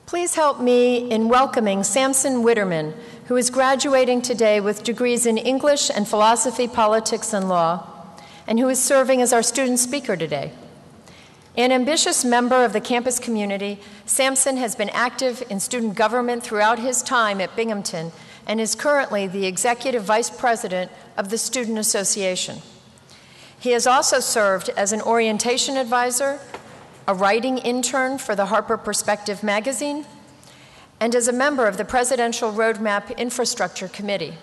Please help me in welcoming Samson Widerman, who is graduating today with degrees in English and philosophy, politics, and law, and who is serving as our student speaker today. An ambitious member of the campus community, Samson has been active in student government throughout his time at Binghamton and is currently the Executive Vice President of the Student Association. He has also served as an orientation advisor, a writing intern for the Harpur Perspective magazine, and as a member of the Presidential Roadmap Infrastructure Committee.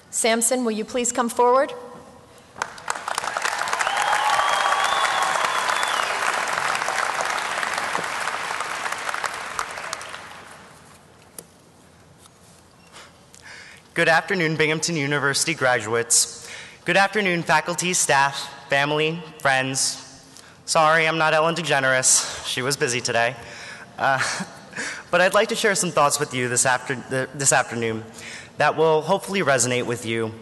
Samson, will you please come forward? Good afternoon, Binghamton University graduates. Good afternoon, faculty, staff, family, friends. Sorry, I'm not Ellen DeGeneres. She was busy today. But I'd like to share some thoughts with you this afternoon that will hopefully resonate with you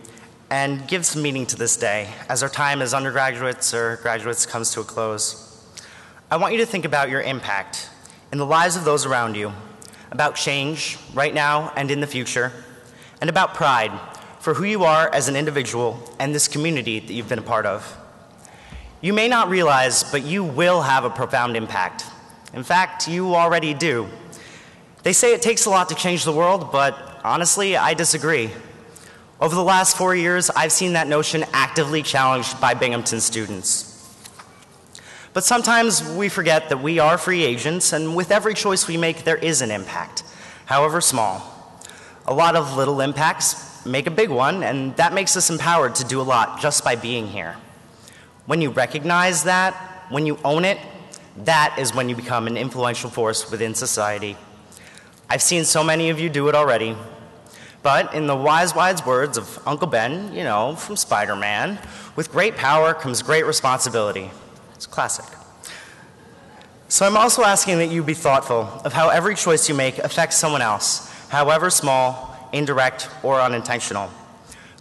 and give some meaning to this day as our time as undergraduates or graduates comes to a close. I want you to think about your impact in the lives of those around you, about change right now and in the future, and about pride for who you are as an individual and this community that you've been a part of. You may not realize, but you will have a profound impact. In fact, you already do. They say it takes a lot to change the world, but honestly, I disagree. Over the last 4 years, I've seen that notion actively challenged by Binghamton students. But sometimes we forget that we are free agents, and with every choice we make, there is an impact, however small. A lot of little impacts make a big one, and that makes us empowered to do a lot just by being here. When you recognize that, when you own it, that is when you become an influential force within society. I've seen so many of you do it already, but in the wise words of Uncle Ben, you know, from Spider-Man, with great power comes great responsibility. It's classic. So I'm also asking that you be thoughtful of how every choice you make affects someone else, however small, indirect, or unintentional.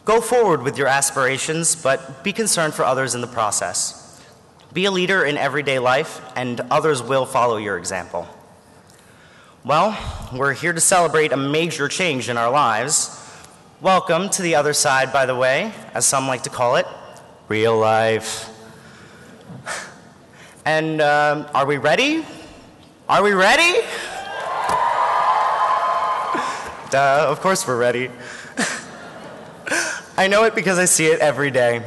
Go forward with your aspirations, but be concerned for others in the process. Be a leader in everyday life, and others will follow your example. Well, we're here to celebrate a major change in our lives. Welcome to the other side, by the way, as some like to call it, real life. And are we ready? Are we ready? Duh, of course we're ready. I know it because I see it every day.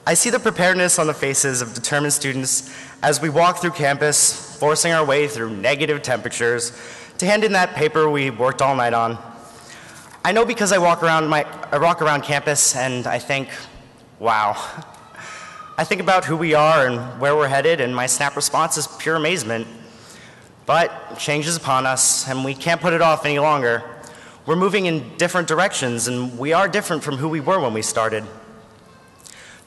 I see the preparedness on the faces of determined students as we walk through campus, forcing our way through negative temperatures to hand in that paper we worked all night on. I know because I walk around campus and I think, wow. I think about who we are and where we're headed, and my snap response is pure amazement. But change is upon us, and we can't put it off any longer. We're moving in different directions, and we are different from who we were when we started.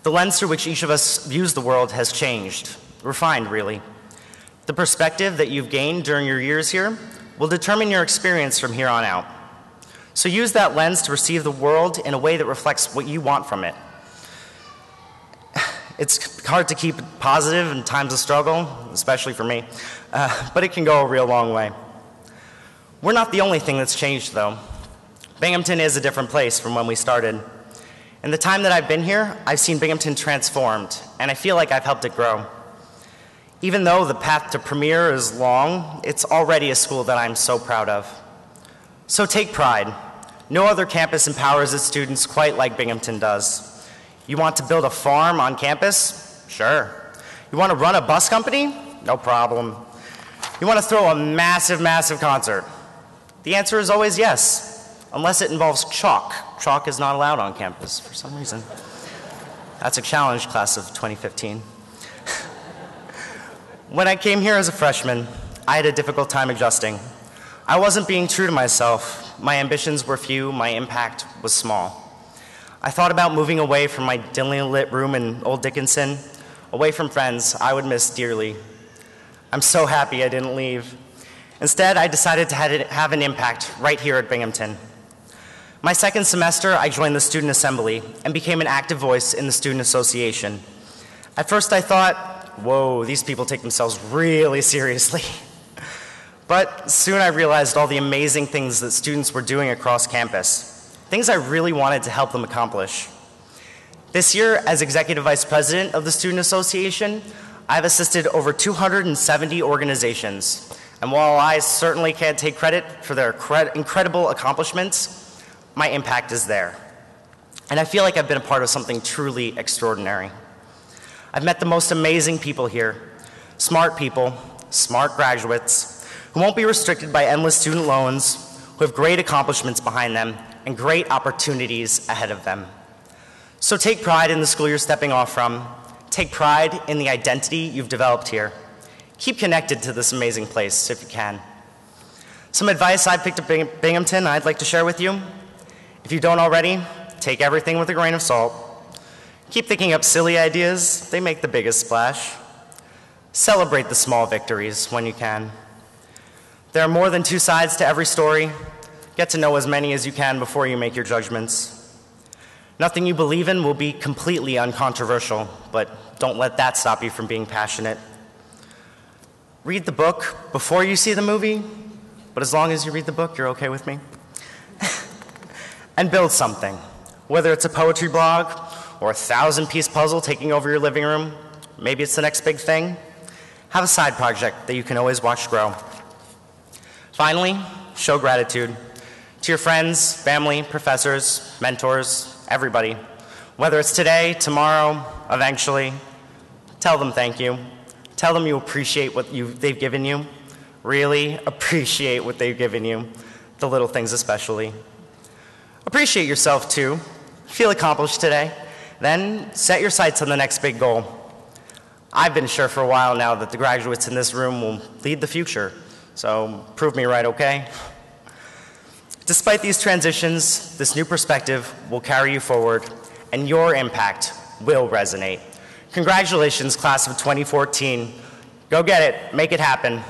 The lens through which each of us views the world has changed, refined really. The perspective that you've gained during your years here will determine your experience from here on out. So use that lens to perceive the world in a way that reflects what you want from it. It's hard to keep it positive in times of struggle, especially for me, but it can go a real long way. We're not the only thing that's changed, though. Binghamton is a different place from when we started. In the time that I've been here, I've seen Binghamton transformed, and I feel like I've helped it grow. Even though the path to premier is long, it's already a school that I'm so proud of. So take pride. No other campus empowers its students quite like Binghamton does. You want to build a farm on campus? Sure. You want to run a bus company? No problem. You want to throw a massive, massive concert? The answer is always yes, unless it involves chalk. Chalk is not allowed on campus for some reason. That's a challenge, class of 2015. When I came here as a freshman, I had a difficult time adjusting. I wasn't being true to myself. My ambitions were few, my impact was small. I thought about moving away from my dimly lit room in Old Dickinson, away from friends I would miss dearly. I'm so happy I didn't leave. Instead, I decided to have an impact right here at Binghamton. My second semester, I joined the Student Assembly and became an active voice in the Student Association. At first I thought, whoa, these people take themselves really seriously. But soon I realized all the amazing things that students were doing across campus, things I really wanted to help them accomplish. This year, as Executive Vice President of the Student Association, I've assisted over 270 organizations. And while I certainly can't take credit for their incredible accomplishments, my impact is there. And I feel like I've been a part of something truly extraordinary. I've met the most amazing people here, smart people, smart graduates, who won't be restricted by endless student loans, who have great accomplishments behind them and great opportunities ahead of them. So take pride in the school you're stepping off from. Take pride in the identity you've developed here. Keep connected to this amazing place if you can. Some advice I picked up at Binghamton I'd like to share with you. If you don't already, take everything with a grain of salt. Keep thinking up silly ideas. They make the biggest splash. Celebrate the small victories when you can. There are more than two sides to every story. Get to know as many as you can before you make your judgments. Nothing you believe in will be completely uncontroversial, but don't let that stop you from being passionate. Read the book before you see the movie, but as long as you read the book, you're okay with me. And build something, whether it's a poetry blog or a 1,000-piece puzzle taking over your living room. Maybe it's the next big thing. Have a side project that you can always watch grow. Finally, show gratitude to your friends, family, professors, mentors, everybody. Whether it's today, tomorrow, eventually, tell them thank you. Tell them you appreciate what they've given you. Really appreciate what they've given you, the little things especially. Appreciate yourself too. Feel accomplished today. Then set your sights on the next big goal. I've been sure for a while now that the graduates in this room will lead the future, so prove me right, okay? Despite these transitions, this new perspective will carry you forward, and your impact will resonate. Congratulations, class of 2014. Go get it, make it happen.